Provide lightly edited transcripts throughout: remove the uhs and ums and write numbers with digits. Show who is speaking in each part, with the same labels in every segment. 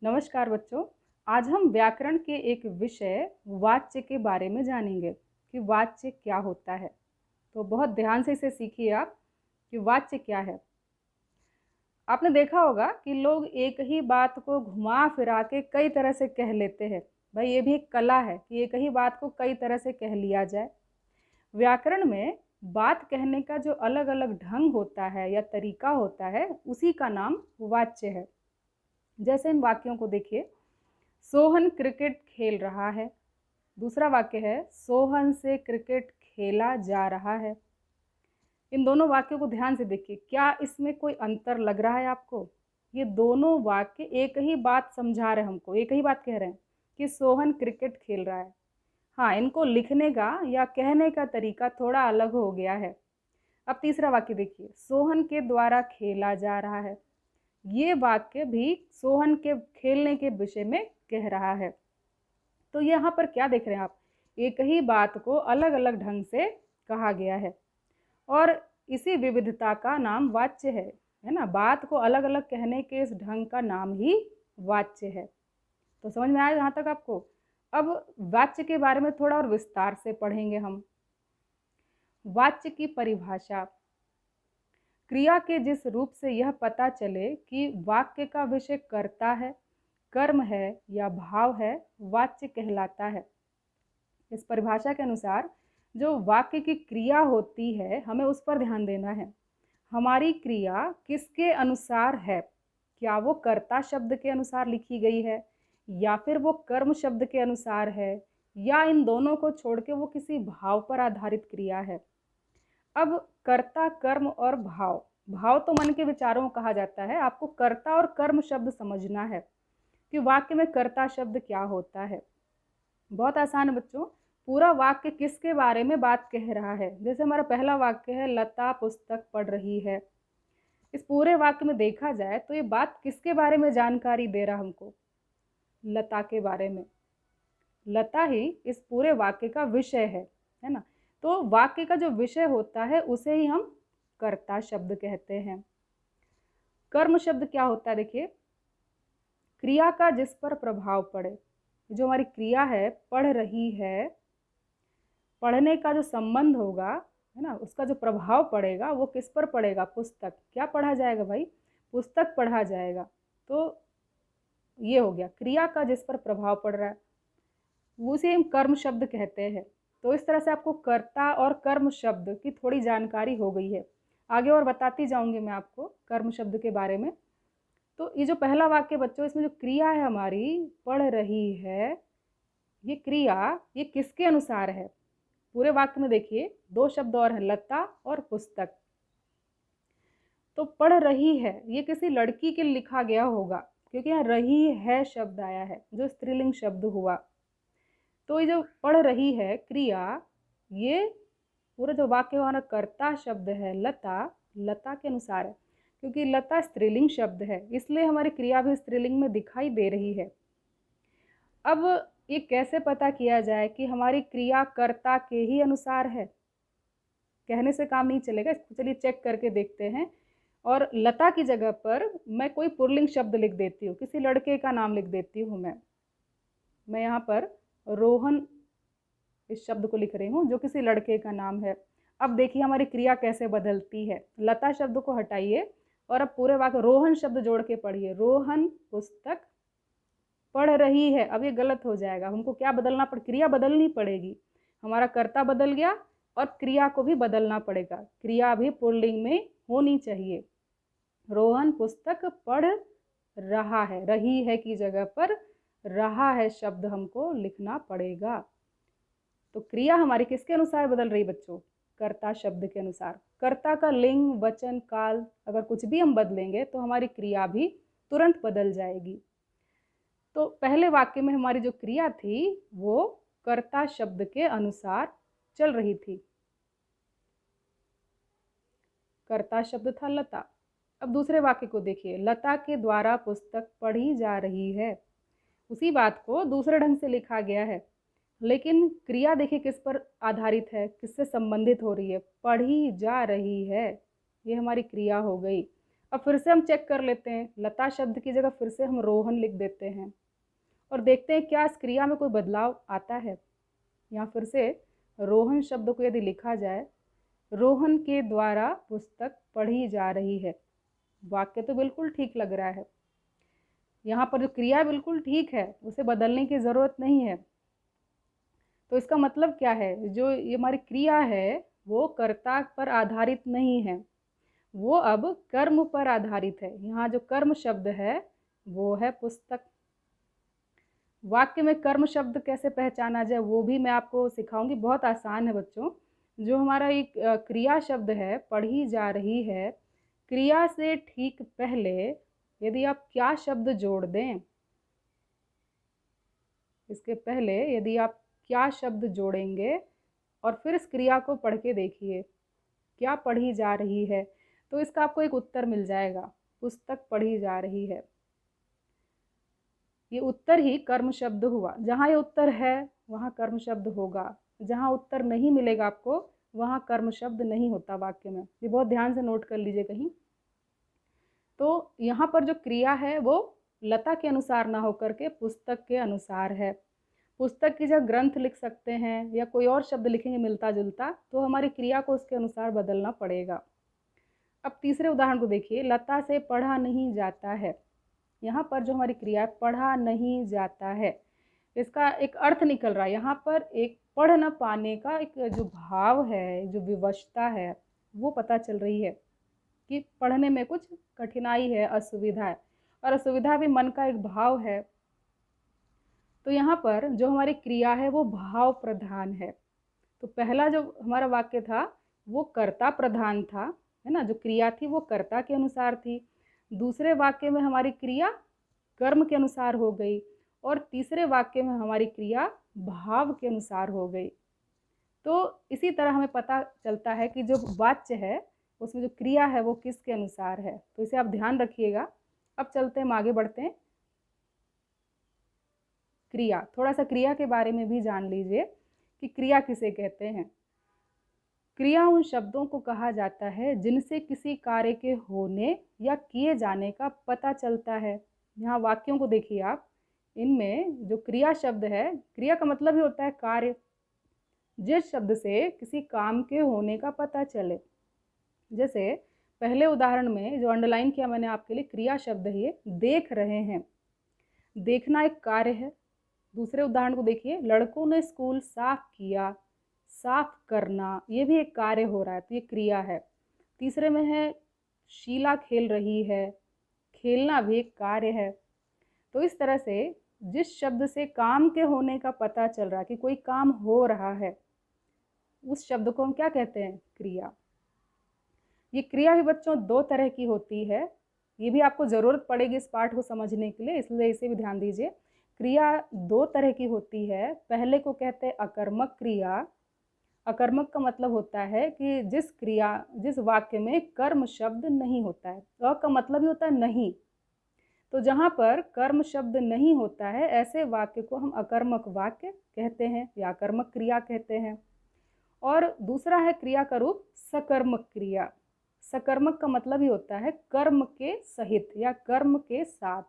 Speaker 1: नमस्कार बच्चों। आज हम व्याकरण के एक विषय वाच्य के बारे में जानेंगे कि वाच्य क्या होता है। तो बहुत ध्यान से इसे सीखिए आप कि वाच्य क्या है। आपने देखा होगा कि लोग एक ही बात को घुमा फिरा के कई तरह से कह लेते हैं। भाई ये भी एक कला है कि एक ही बात को कई तरह से कह लिया जाए। व्याकरण में बात कहने का जो अलग अलग ढंग होता है या तरीका होता है, उसी का नाम वाच्य है। जैसे इन वाक्यों को देखिए, सोहन क्रिकेट खेल रहा है। दूसरा वाक्य है, सोहन से क्रिकेट खेला जा रहा है। इन दोनों वाक्यों को ध्यान से देखिए, क्या इसमें कोई अंतर लग रहा है आपको? ये दोनों वाक्य एक ही बात समझा रहे हैं, हमको एक ही बात कह रहे हैं कि सोहन क्रिकेट खेल रहा है। हाँ, इनको लिखने का या कहने का तरीका थोड़ा अलग हो गया है। अब तीसरा वाक्य देखिए, सोहन के द्वारा खेला जा रहा है। ये वाक्य भी सोहन के खेलने के विषय में कह रहा है। तो यहाँ पर क्या देख रहे हैं आप? एक ही बात को अलग अलग ढंग से कहा गया है और इसी विविधता का नाम वाच्य है ना। बात को अलग अलग कहने के इस ढंग का नाम ही वाच्य है। तो समझ में आया यहाँ तक आपको? अब वाच्य के बारे में थोड़ा और विस्तार से पढ़ेंगे हम। वाच्य की परिभाषा, क्रिया के जिस रूप से यह पता चले कि वाक्य का विषय कर्ता है, कर्म है या भाव है, वाच्य कहलाता है। इस परिभाषा के अनुसार जो वाक्य की क्रिया होती है, हमें उस पर ध्यान देना है। हमारी क्रिया किसके अनुसार है? क्या वो कर्ता शब्द के अनुसार लिखी गई है या फिर वो कर्म शब्द के अनुसार है, या इन दोनों को छोड़ के वो किसी भाव पर आधारित क्रिया है? अब कर्ता, कर्म और भाव, भाव तो मन के विचारों को कहा जाता है। आपको कर्ता और कर्म शब्द समझना है कि वाक्य में कर्ता शब्द क्या होता है। बहुत आसान है बच्चों। पूरा वाक्य किसके बारे में बात कह रहा है? जैसे हमारा पहला वाक्य है, लता पुस्तक पढ़ रही है। इस पूरे वाक्य में देखा जाए तो ये बात किसके बारे में जानकारी दे रहा हमको? लता के बारे में। लता ही इस पूरे वाक्य का विषय है ना। तो वाक्य का जो विषय होता है उसे ही हम कर्ता शब्द कहते हैं। कर्म शब्द क्या होता है? देखिए, क्रिया का जिस पर प्रभाव पड़े। जो हमारी क्रिया है, पढ़ रही है, पढ़ने का जो संबंध होगा है ना, उसका जो प्रभाव पड़ेगा वो किस पर पड़ेगा? पुस्तक। क्या पढ़ा जाएगा भाई? पुस्तक पढ़ा जाएगा। तो ये हो गया क्रिया का जिस पर प्रभाव पड़ रहा है, उसे हम कर्म शब्द कहते हैं। तो इस तरह से आपको कर्ता और कर्म शब्द की थोड़ी जानकारी हो गई है। आगे और बताती जाऊंगी मैं आपको कर्म शब्द के बारे में। तो ये जो पहला वाक्य बच्चों, इसमें जो क्रिया है हमारी, पढ़ रही है, ये क्रिया ये किसके अनुसार है? पूरे वाक्य में देखिए दो शब्द और हैं, लता और पुस्तक। तो पढ़ रही है ये किसी लड़की के लिए लिखा गया होगा, क्योंकि यहाँ रही है शब्द आया है जो स्त्रीलिंग शब्द हुआ। तो ये जो पढ़ रही है क्रिया, ये पूरा जो वाक्य हमारा कर्ता शब्द है लता, लता के अनुसार है। क्योंकि लता स्त्रीलिंग शब्द है, इसलिए हमारी क्रिया भी स्त्रीलिंग में दिखाई दे रही है। अब ये कैसे पता किया जाए कि हमारी क्रिया कर्ता के ही अनुसार है? कहने से काम नहीं चलेगा, इसको चलिए चेक करके देखते हैं। और लता की जगह पर मैं कोई पुल्लिंग शब्द लिख देती हूँ, किसी लड़के का नाम लिख देती हूँ। मैं यहाँ पर रोहन इस शब्द को लिख रही हूँ जो किसी लड़के का नाम है। अब देखिए हमारी क्रिया कैसे बदलती है। लता शब्द को हटाइए और अब पूरे वाक्य रोहन शब्द जोड़ के पढ़िए। रोहन पुस्तक पढ़ रही है। अब ये गलत हो जाएगा, हमको क्या बदलना क्रिया बदलनी पड़ेगी। हमारा कर्ता बदल गया और क्रिया को भी बदलना पड़ेगा। क्रिया भी पुल्लिंग में होनी चाहिए। रोहन पुस्तक पढ़ रहा है, रही है की जगह पर रहा है शब्द हमको लिखना पड़ेगा। तो क्रिया हमारी किसके अनुसार बदल रही बच्चों? कर्ता शब्द के अनुसार। कर्ता का लिंग, वचन, काल अगर कुछ भी हम बदलेंगे तो हमारी क्रिया भी तुरंत बदल जाएगी। तो पहले वाक्य में हमारी जो क्रिया थी वो कर्ता शब्द के अनुसार चल रही थी। कर्ता शब्द था लता। अब दूसरे वाक्य को देखिए, लता के द्वारा पुस्तक पढ़ी जा रही है। उसी बात को दूसरे ढंग से लिखा गया है, लेकिन क्रिया देखिए किस पर आधारित है, किससे संबंधित हो रही है? पढ़ी जा रही है, ये हमारी क्रिया हो गई। अब फिर से हम चेक कर लेते हैं, लता शब्द की जगह फिर से हम रोहन लिख देते हैं और देखते हैं क्या इस क्रिया में कोई बदलाव आता है। यहाँ फिर से रोहन शब्द को यदि लिखा जाए, रोहन के द्वारा पुस्तक पढ़ी जा रही है, वाक्य तो बिल्कुल ठीक लग रहा है। यहाँ पर जो क्रिया बिल्कुल ठीक है, उसे बदलने की ज़रूरत नहीं है। तो इसका मतलब क्या है, जो ये हमारी क्रिया है वो कर्ता पर आधारित नहीं है, वो अब कर्म पर आधारित है। यहाँ जो कर्म शब्द है वो है पुस्तक। वाक्य में कर्म शब्द कैसे पहचाना जाए वो भी मैं आपको सिखाऊंगी, बहुत आसान है बच्चों। जो हमारा एक क्रिया शब्द है, पढ़ी जा रही है, क्रिया से ठीक पहले यदि आप क्या शब्द जोड़ दें, इसके पहले यदि आप क्या शब्द जोड़ेंगे और फिर इस क्रिया को पढ़ के देखिए, क्या पढ़ी जा रही है, तो इसका आपको एक उत्तर मिल जाएगा, पुस्तक पढ़ी जा रही है। ये उत्तर ही कर्म शब्द हुआ। जहाँ ये उत्तर है वहाँ कर्म शब्द होगा, जहाँ उत्तर नहीं मिलेगा आपको वहाँ कर्म शब्द नहीं होता वाक्य में। ये बहुत ध्यान से नोट कर लीजिए कहीं। तो यहाँ पर जो क्रिया है वो लता के अनुसार ना होकर के पुस्तक के अनुसार है। पुस्तक की जगह ग्रंथ लिख सकते हैं या कोई और शब्द लिखेंगे मिलता जुलता, तो हमारी क्रिया को उसके अनुसार बदलना पड़ेगा। अब तीसरे उदाहरण को देखिए, लता से पढ़ा नहीं जाता है। यहाँ पर जो हमारी क्रिया है पढ़ा नहीं जाता है, इसका एक अर्थ निकल रहा है। यहाँ पर एक पढ़ न पाने का एक जो भाव है, जो विवशता है, वो पता चल रही है कि पढ़ने में कुछ कठिनाई है, असुविधा है, और असुविधा भी मन का एक भाव है। तो यहाँ पर जो हमारी क्रिया है वो भाव प्रधान है। तो पहला जो हमारा वाक्य था वो कर्ता प्रधान था, है ना, जो क्रिया थी वो कर्ता के अनुसार थी। दूसरे वाक्य में हमारी क्रिया कर्म के अनुसार हो गई और तीसरे वाक्य में हमारी क्रिया भाव के अनुसार हो गई। तो इसी तरह हमें पता चलता है कि जो वाच्य है उसमें जो क्रिया है वो किसके अनुसार है। तो इसे आप ध्यान रखिएगा। अब चलते हैं, आगे बढ़ते हैं। क्रिया, थोड़ा सा क्रिया के बारे में भी जान लीजिए कि क्रिया किसे कहते हैं। क्रिया उन शब्दों को कहा जाता है जिनसे किसी कार्य के होने या किए जाने का पता चलता है। यहाँ वाक्यों को देखिए आप, इनमें जो क्रिया शब्द है, क्रिया का मतलब ही होता है कार्य, जिस शब्द से किसी काम के होने का पता चले। जैसे पहले उदाहरण में जो अंडरलाइन किया मैंने आपके लिए, क्रिया शब्द है ये, देख रहे हैं, देखना एक कार्य है। दूसरे उदाहरण को देखिए, लड़कों ने स्कूल साफ किया, साफ करना ये भी एक कार्य हो रहा है, तो ये क्रिया है। तीसरे में है शीला खेल रही है, खेलना भी एक कार्य है। तो इस तरह से जिस शब्द से काम के होने का पता चल रहा है कि कोई काम हो रहा है, उस शब्द को हम क्या कहते हैं, क्रिया। ये क्रिया भी बच्चों दो तरह की होती है, ये भी आपको ज़रूरत पड़ेगी इस पाठ को समझने के लिए, इसलिए इसे भी ध्यान दीजिए। क्रिया दो तरह की होती है। पहले को कहते हैं अकर्मक क्रिया। अकर्मक का मतलब होता है कि जिस वाक्य में कर्म शब्द नहीं होता है। अ का मतलब ही होता है नहीं, तो जहाँ पर कर्म शब्द नहीं होता है ऐसे वाक्य को हम अकर्मक वाक्य कहते हैं या अकर्मक क्रिया कहते हैं। और दूसरा है क्रिया का रूप सकर्मक क्रिया। सकर्मक का मतलब ही होता है कर्म के सहित या कर्म के साथ।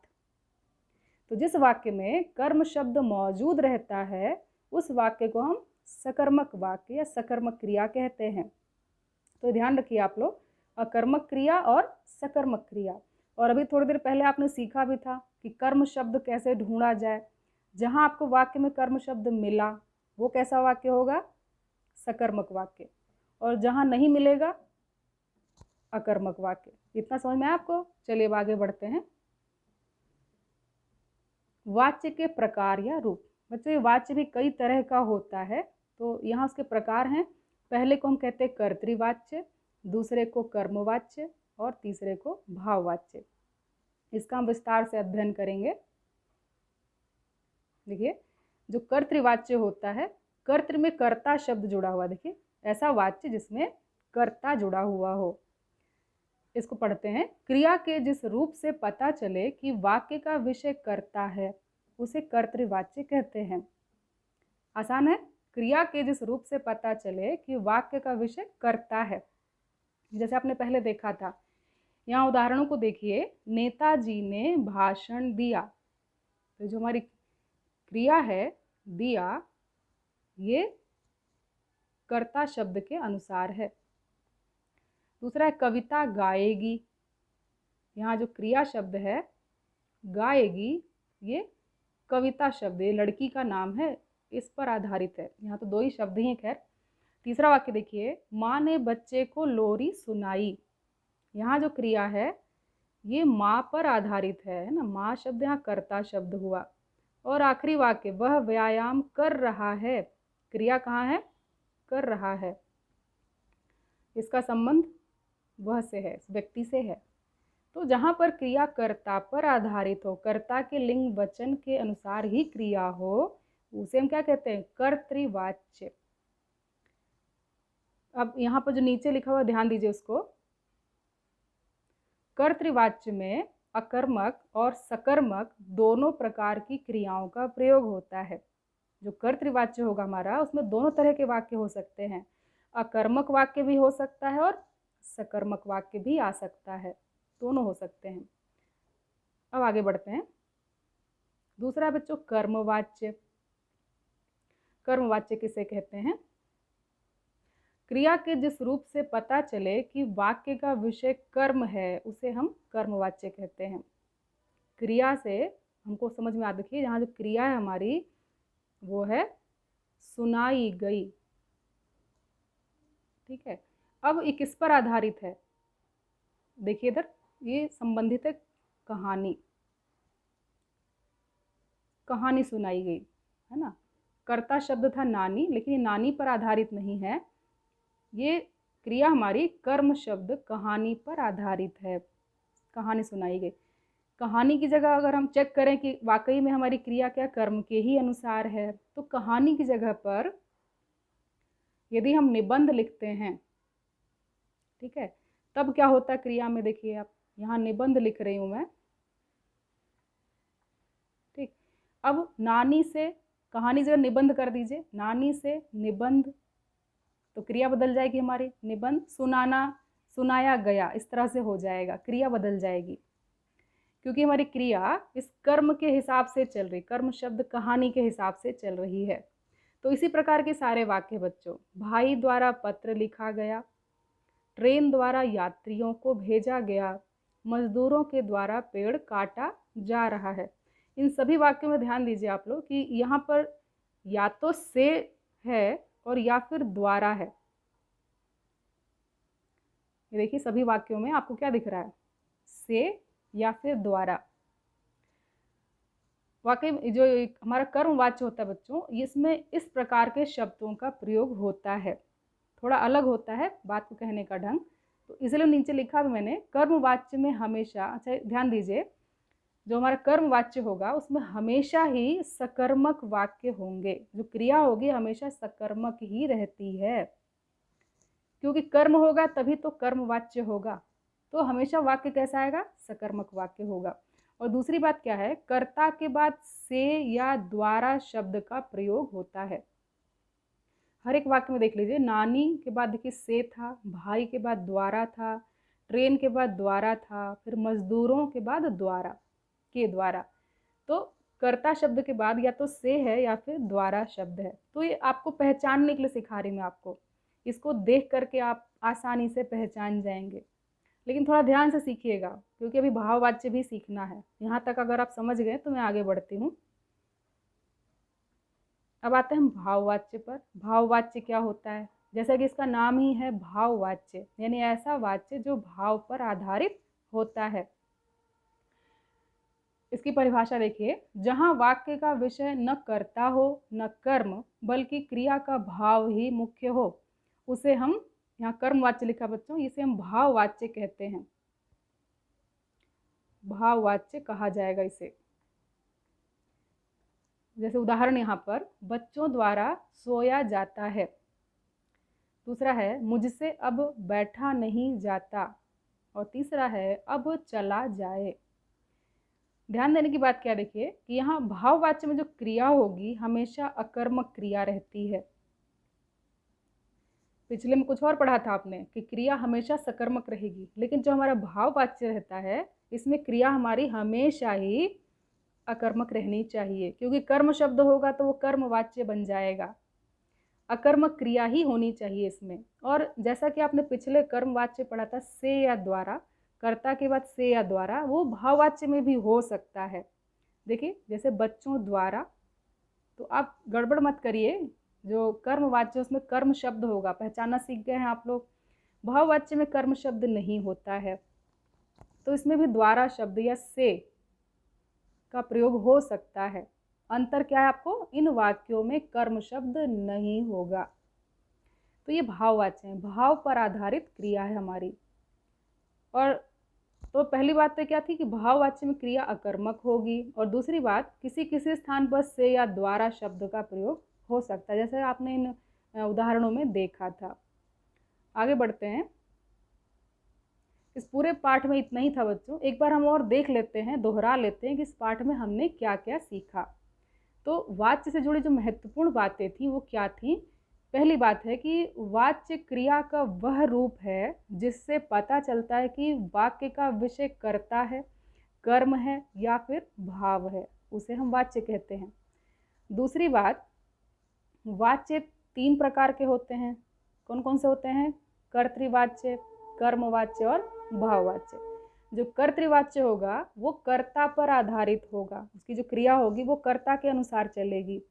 Speaker 1: तो जिस वाक्य में कर्म शब्द मौजूद रहता है उस वाक्य को हम सकर्मक वाक्य या सकर्मक क्रिया कहते हैं। तो ध्यान रखिए आप लोग, अकर्मक क्रिया और सकर्मक क्रिया। और अभी थोड़ी देर पहले आपने सीखा भी था कि कर्म शब्द कैसे ढूंढा जाए। जहाँ आपको वाक्य में कर्म शब्द मिला वो कैसा वाक्य होगा, सकर्मक वाक्य, और जहाँ नहीं मिलेगा अकर्मक वाक्य। इतना समझ में आया आपको? चलिए अब आगे बढ़ते हैं। वाच्य के प्रकार या रूप। बच्चों ये वाच्य भी कई तरह का होता है, तो यहाँ उसके प्रकार हैं। पहले को हम कहते हैं कर्तृवाच्य, दूसरे को कर्मवाच्य और तीसरे को भाववाच्य। इसका हम विस्तार से अध्ययन करेंगे। देखिए, जो कर्तृवाच्य होता है, कर्तृ में कर्ता शब्द जुड़ा हुआ, देखिए ऐसा वाच्य जिसमें कर्ता जुड़ा हुआ हो। इसको पढ़ते हैं। क्रिया के जिस रूप से पता चले कि वाक्य का विषय कर्ता है उसे कर्तृवाच्य कहते हैं। आसान है। क्रिया के जिस रूप से पता चले कि वाक्य का विषय कर्ता है, जैसे आपने पहले देखा था, यहाँ उदाहरणों को देखिए, नेताजी ने भाषण दिया। तो जो हमारी क्रिया है दिया, ये कर्ता शब्द के अनुसार है। दूसरा है कविता गाएगी। यहाँ जो क्रिया शब्द है गाएगी, ये कविता शब्द, ये लड़की का नाम है, इस पर आधारित है। यहाँ तो दो ही शब्द ही हैं खैर। तीसरा वाक्य देखिए, माँ ने बच्चे को लोरी सुनाई। यहाँ जो क्रिया है ये माँ पर आधारित है ना, माँ शब्द यहाँ कर्ता शब्द हुआ। और आखिरी वाक्य, वह व्यायाम कर रहा है। क्रिया कहाँ है? कर रहा है। इसका संबंध वह से है, व्यक्ति से है। तो जहाँ पर क्रिया कर्ता पर आधारित हो, कर्ता के लिंग वचन के अनुसार ही क्रिया हो, उसे हम क्या कहते हैं? कर्तृवाच्य। अब यहाँ पर जो नीचे लिखा हुआ ध्यान दीजिए उसको। कर्तृवाच्य में अकर्मक और सकर्मक दोनों प्रकार की क्रियाओं का प्रयोग होता है। जो कर्तृवाच्य होगा हमारा, उसमें दोनों तरह के वाक्य हो सकते हैं। अकर्मक वाक्य भी हो सकता है और सकर्मक वाक्य भी आ सकता है, दोनों हो सकते हैं। अब आगे बढ़ते हैं। दूसरा बच्चों कर्मवाच्य। कर्मवाच्य किसे कहते हैं? क्रिया के जिस रूप से पता चले कि वाक्य का विषय कर्म है, उसे हम कर्मवाच्य कहते हैं। क्रिया से हमको समझ में आ, देखिए यहाँ जो क्रिया है हमारी वो है सुनाई गई। ठीक है, अब ये किस पर आधारित है? देखिए इधर, ये संबंधित है कहानी। कहानी सुनाई गई है ना। कर्ता शब्द था नानी, लेकिन ये नानी पर आधारित नहीं है। ये क्रिया हमारी कर्म शब्द कहानी पर आधारित है। कहानी सुनाई गई। कहानी की जगह अगर हम चेक करें कि वाकई में हमारी क्रिया क्या कर्म के ही अनुसार है, तो कहानी की जगह पर यदि हम निबंध लिखते हैं, ठीक है, तब क्या होता है क्रिया में? देखिए आप, यहाँ निबंध लिख रही हूँ मैं। ठीक, अब नानी से कहानी जगह निबंध कर दीजिए, नानी से निबंध, तो क्रिया बदल जाएगी हमारी। निबंध सुनाना, सुनाया गया, इस तरह से हो जाएगा, क्रिया बदल जाएगी, क्योंकि हमारी क्रिया इस कर्म के हिसाब से चल रही, कर्म शब्द कहानी के हिसाब से चल रही है। तो इसी प्रकार के सारे वाक्य बच्चों, भाई द्वारा पत्र लिखा गया, ट्रेन द्वारा यात्रियों को भेजा गया, मजदूरों के द्वारा पेड़ काटा जा रहा है। इन सभी वाक्यों में ध्यान दीजिए आप लोग कि यहाँ पर या तो से है और या फिर द्वारा है। ये देखिए सभी वाक्यों में आपको क्या दिख रहा है? से या फिर द्वारा। वाकई जो हमारा कर्म वाच्य होता है बच्चों, इसमें इस प्रकार के शब्दों का प्रयोग होता है। थोड़ा अलग होता है बात को कहने का ढंग, तो इसलिए नीचे लिखा भी मैंने, कर्म वाच्य में हमेशा, अच्छा ध्यान दीजिए, जो हमारा कर्म वाच्य होगा उसमें हमेशा ही सकर्मक वाक्य होंगे। जो क्रिया होगी हमेशा सकर्मक ही रहती है, क्योंकि कर्म होगा तभी तो कर्म वाच्य होगा। तो हमेशा वाक्य कैसा आएगा? सकर्मक वाक्य होगा। और दूसरी बात क्या है? कर्ता के बाद से या द्वारा शब्द का प्रयोग होता है। हर एक वाक्य में देख लीजिए, नानी के बाद देखिए से था, भाई के बाद द्वारा था, ट्रेन के बाद द्वारा था, फिर मजदूरों के बाद द्वारा, के द्वारा। तो कर्ता शब्द के बाद या तो से है या फिर द्वारा शब्द है। तो ये आपको पहचानने के लिए सिखा रही मैं आपको, इसको देख करके आप आसानी से पहचान जाएंगे। लेकिन थोड़ा ध्यान से सीखिएगा, क्योंकि अभी भाववाच्य भी सीखना है। यहाँ तक अगर आप समझ गए तो मैं आगे बढ़ती हूँ। अब आते हैं हम भाववाच्य पर। भाववाच्य क्या होता है? जैसा कि इसका नाम ही है भाववाच्य, यानी ऐसा वाच्य जो भाव पर आधारित होता है। इसकी परिभाषा देखिए, जहां वाक्य का विषय न कर्ता हो न कर्म, बल्कि क्रिया का भाव ही मुख्य हो, उसे हम, यहाँ कर्म वाच्य लिखा बच्चों, इसे हम भाववाच्य कहते हैं। भाववाच्य कहा जाएगा इसे। जैसे उदाहरण यहाँ पर, बच्चों द्वारा सोया जाता है। दूसरा है, मुझसे अब बैठा नहीं जाता। और तीसरा है, अब चला जाए। ध्यान देने की बात क्या देखिए कि यहाँ भाववाच्य में जो क्रिया होगी हमेशा अकर्मक क्रिया रहती है। पिछले में कुछ और पढ़ा था आपने कि क्रिया हमेशा सकर्मक रहेगी, लेकिन जो हमारा भाववाच्य रहता है इसमें क्रिया हमारी हमेशा ही अकर्मक रहनी चाहिए, क्योंकि कर्म शब्द होगा तो वो कर्मवाच्य बन जाएगा। अकर्मक क्रिया ही होनी चाहिए इसमें। और जैसा कि आपने पिछले कर्मवाच्य पढ़ा था से या द्वारा, कर्ता के बाद से या द्वारा, वो भाववाच्य में भी हो सकता है। देखिए जैसे बच्चों द्वारा, तो आप गड़बड़ मत करिए, जो कर्मवाच्य उसमें कर्म शब्द होगा, पहचानना सीख गए हैं आप लोग। भाववाच्य में कर्म शब्द नहीं होता है, तो इसमें भी द्वारा शब्द या से का प्रयोग हो सकता है। अंतर क्या है आपको, इन वाक्यों में कर्म शब्द नहीं होगा। तो ये भाववाच्य है, भाव पर आधारित क्रिया है हमारी। और तो पहली बात तो क्या थी कि भाववाच्य में क्रिया अकर्मक होगी, और दूसरी बात किसी किसी स्थान पर से या द्वारा शब्द का प्रयोग हो सकता है, जैसे आपने इन उदाहरणों में देखा था। आगे बढ़ते हैं। इस पूरे पाठ में इतना ही था बच्चों। एक बार हम और देख लेते हैं, दोहरा लेते हैं कि इस पाठ में हमने क्या क्या सीखा। तो वाच्य से जुड़ी जो महत्वपूर्ण बातें थी वो क्या थी। पहली बात है कि वाच्य क्रिया का वह रूप है जिससे पता चलता है कि वाक्य का विषय कर्ता है, कर्म है या फिर भाव है, उसे हम वाच्य कहते हैं। दूसरी बात, वाच्य 3 प्रकार के होते हैं। कौन कौन से होते हैं, कर्तृवाच्य, कर्मवाच्य और भाववाच्य। जो कर्तृवाच्य होगा वो कर्ता पर आधारित होगा, उसकी जो क्रिया होगी वो कर्ता के अनुसार चलेगी।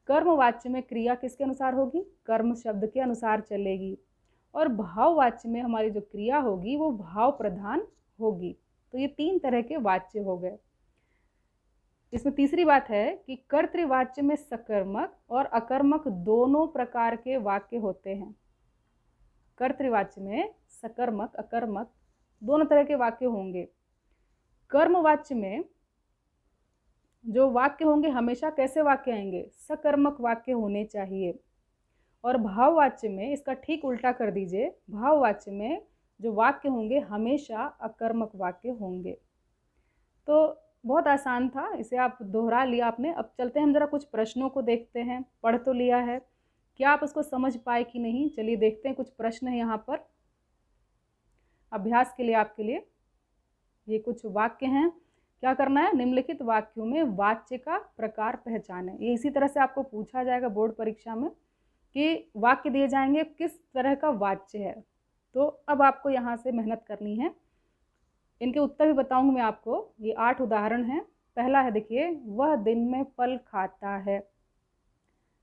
Speaker 1: कर्मवाच्य में क्रिया किसके अनुसार होगी, कर्म शब्द के अनुसार चलेगी। और भाववाच्य में हमारी जो क्रिया होगी वो भाव प्रधान होगी। तो ये 3 तरह के वाच्य हो गए। इसमें तीसरी बात है कि कर्तृवाच्य में सकर्मक और अकर्मक दोनों प्रकार के वाक्य होते हैं। कर्तृवाच्य में सकर्मक अकर्मक दोनों तरह के वाक्य होंगे। कर्मवाच्य में जो वाक्य होंगे हमेशा कैसे वाक्य आएंगे, सकर्मक वाक्य होने चाहिए। और भाववाच्य में इसका ठीक उल्टा कर दीजिए, भाववाच्य में जो वाक्य होंगे हमेशा अकर्मक वाक्य होंगे। तो बहुत आसान था, इसे आप दोहरा लिया आपने। अब चलते हैं हम जरा कुछ प्रश्नों को देखते हैं। पढ़ तो लिया है, क्या आप उसको समझ पाए कि नहीं, चलिए देखते हैं। कुछ प्रश्न है यहाँ पर अभ्यास के लिए आपके लिए। ये कुछ वाक्य हैं, क्या करना है, निम्नलिखित वाक्यों में वाच्य का प्रकार पहचानें। ये इसी तरह से आपको पूछा जाएगा बोर्ड परीक्षा में कि वाक्य दिए जाएंगे किस तरह का वाच्य है। तो अब आपको यहाँ से मेहनत करनी है। इनके उत्तर भी बताऊंगी मैं आपको। ये 8 उदाहरण हैं। पहला है, देखिए, वह दिन में फल खाता है।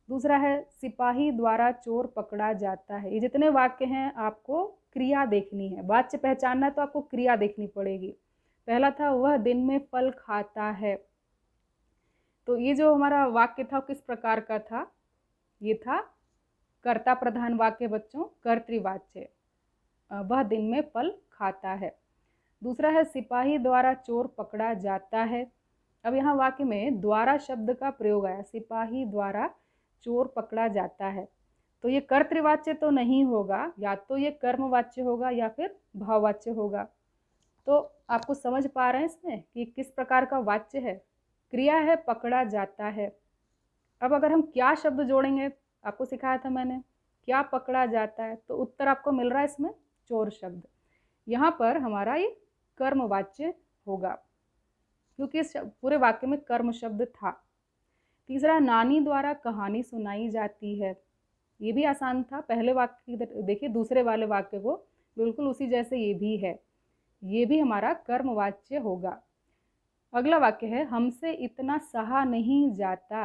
Speaker 1: दूसरा है, सिपाही द्वारा चोर पकड़ा जाता है। ये जितने वाक्य हैं आपको क्रिया देखनी है, वाच्य पहचानना है तो आपको क्रिया देखनी पड़ेगी। पहला था, वह दिन में फल खाता है। तो ये जो हमारा वाक्य था किस प्रकार का था, ये था कर्ता प्रधान वाक्य बच्चों, कर्तृवाच्य। वह दिन में फल खाता है। दूसरा है, सिपाही द्वारा चोर पकड़ा जाता है। अब यहाँ वाक्य में द्वारा शब्द का प्रयोग आया, सिपाही द्वारा चोर पकड़ा जाता है। तो ये कर्तृवाच्य तो नहीं होगा, या तो ये कर्मवाच्य होगा या फिर भाववाच्य होगा। तो आपको समझ पा रहे हैं इसमें कि किस प्रकार का वाच्य है। क्रिया है पकड़ा जाता है। अब अगर हम क्या शब्द जोड़ेंगे, आपको सिखाया था मैंने, क्या पकड़ा जाता है, तो उत्तर आपको मिल रहा है इसमें चोर शब्द। यहाँ पर हमारा ये कर्मवाच्य होगा, क्योंकि इस पूरे वाक्य में कर्म शब्द था। तीसरा, नानी द्वारा कहानी सुनाई जाती है। ये भी आसान था, पहले वाक्य की देखिए, दूसरे वाले वाक्य को बिल्कुल उसी जैसे ये भी है, ये भी हमारा कर्मवाच्य होगा। अगला वाक्य है, हमसे इतना सहा नहीं जाता।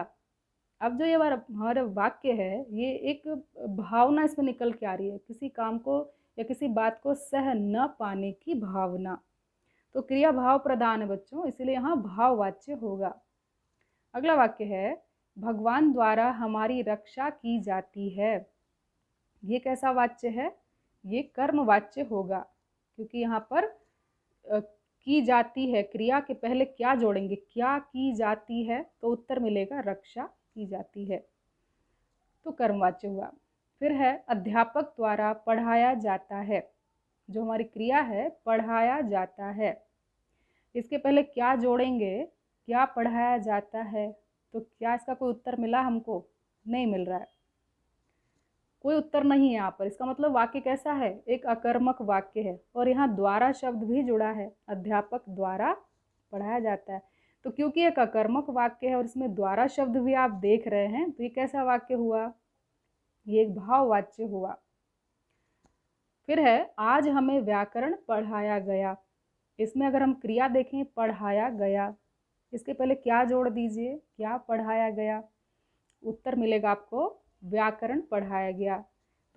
Speaker 1: अब जो ये हमारा वाक्य है, ये एक भावना इसमें निकल के आ रही है, किसी काम को या किसी बात को सह न पाने की भावना। तो क्रिया भाव प्रधान है बच्चों, इसलिए यहाँ भाववाच्य होगा। अगला वाक्य है, भगवान द्वारा हमारी रक्षा की जाती है। ये कैसा वाच्य है, ये कर्मवाच्य होगा, क्योंकि यहाँ पर की जाती है, क्रिया के पहले क्या जोड़ेंगे, क्या की जाती है, तो उत्तर मिलेगा रक्षा की जाती है, तो कर्मवाच्य हुआ। फिर है, अध्यापक द्वारा पढ़ाया जाता है। जो हमारी क्रिया है पढ़ाया जाता है, इसके पहले क्या जोड़ेंगे, क्या पढ़ाया जाता है, तो क्या इसका कोई उत्तर मिला हमको, नहीं मिल रहा है। कोई उत्तर नहीं है यहाँ पर। इसका मतलब वाक्य कैसा है, एक अकर्मक वाक्य है। और यहाँ द्वारा शब्द भी जुड़ा है, अध्यापक द्वारा पढ़ाया जाता है। तो क्योंकि एक अकर्मक वाक्य है और इसमें द्वारा शब्द भी आप देख रहे हैं, तो ये कैसा वाक्य हुआ, ये एक भाववाच्य हुआ। फिर है आज हमें व्याकरण पढ़ाया गया। इसमें अगर हम क्रिया देखें पढ़ाया गया, इसके पहले क्या जोड़ दीजिए, क्या पढ़ाया गया, उत्तर मिलेगा आपको व्याकरण पढ़ाया गया।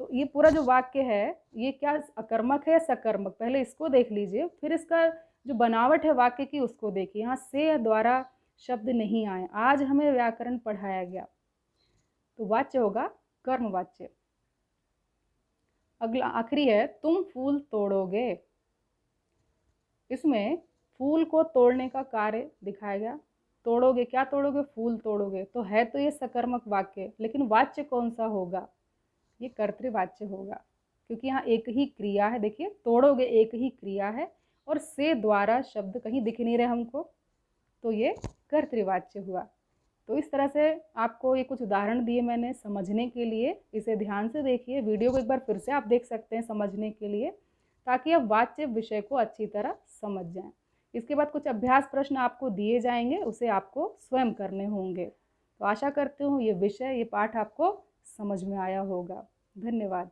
Speaker 1: तो ये पूरा जो वाक्य है ये क्या अकर्मक है या सकर्मक, पहले इसको देख लीजिए, फिर इसका जो बनावट है वाक्य की उसको देखिए। यहाँ से या द्वारा शब्द नहीं आए, आज हमें व्याकरण पढ़ाया गया, तो वाच्य होगा कर्मवाच्य। अगला आखिरी है तुम फूल तोड़ोगे। इसमें फूल को तोड़ने का कार्य दिखाया गया। तोड़ोगे, क्या तोड़ोगे, फूल तोड़ोगे। तो है तो ये सकर्मक वाक्य, लेकिन वाच्य कौन सा होगा, ये कर्तृवाच्य होगा, क्योंकि यहाँ एक ही क्रिया है। देखिए तोड़ोगे एक ही क्रिया है और से द्वारा शब्द कहीं दिख नहीं रहे हमको, तो ये कर्तृवाच्य हुआ। तो इस तरह से आपको ये कुछ उदाहरण दिए मैंने समझने के लिए, इसे ध्यान से देखिए। वीडियो को एक बार फिर से आप देख सकते हैं समझने के लिए, ताकि आप वाच्य विषय को अच्छी तरह समझ जाएं। इसके बाद कुछ अभ्यास प्रश्न आपको दिए जाएंगे, उसे आपको स्वयं करने होंगे। तो आशा करती हूँ ये विषय, ये पाठ आपको समझ में आया होगा। धन्यवाद।